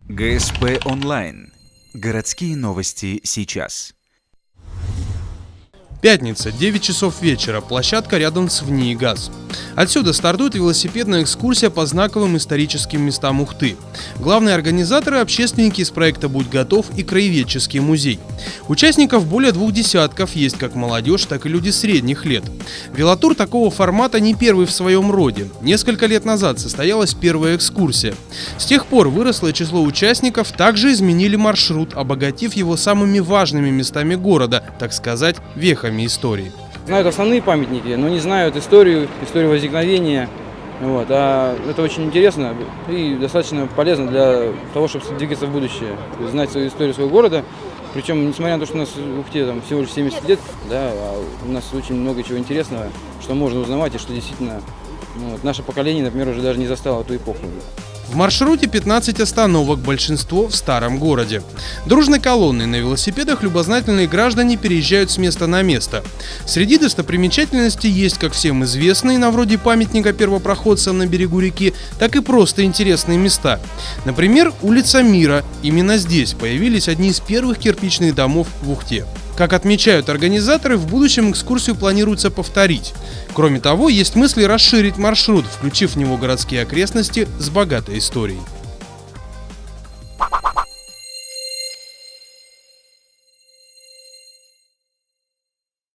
ГСП онлайн. Городские новости сейчас. Пятница, 9 часов вечера, площадка рядом с ВНИИ ГАЗ. Отсюда стартует велосипедная экскурсия по знаковым историческим местам Ухты. Главные организаторы – общественники из проекта «Будь готов» и Краеведческий музей. Участников более 2 десятков, есть как молодежь, так и люди средних лет. Велотур такого формата не первый в своем роде. Несколько лет назад состоялась первая экскурсия. С тех пор выросло число участников, также изменили маршрут, обогатив его самыми важными местами города, так сказать, вехами истории. Знают основные памятники, но не знают историю возникновения. А это очень интересно и достаточно полезно для того, чтобы двигаться в будущее, знать свою историю своего города. Причем, несмотря на то, что у нас в Ухте всего лишь 70 лет, у нас очень много чего интересного, что можно узнавать и что действительно наше поколение, например, уже даже не застало эту эпоху. В маршруте 15 остановок, большинство в старом городе. Дружной колонной на велосипедах любознательные граждане переезжают с места на место. Среди достопримечательностей есть как всем известные, на вроде памятника первопроходцам на берегу реки, так и просто интересные места. Например, улица Мира. Именно здесь появились одни из первых кирпичных домов в Ухте. Как отмечают организаторы, в будущем экскурсию планируется повторить. Кроме того, есть мысли расширить маршрут, включив в него городские окрестности с богатой историей.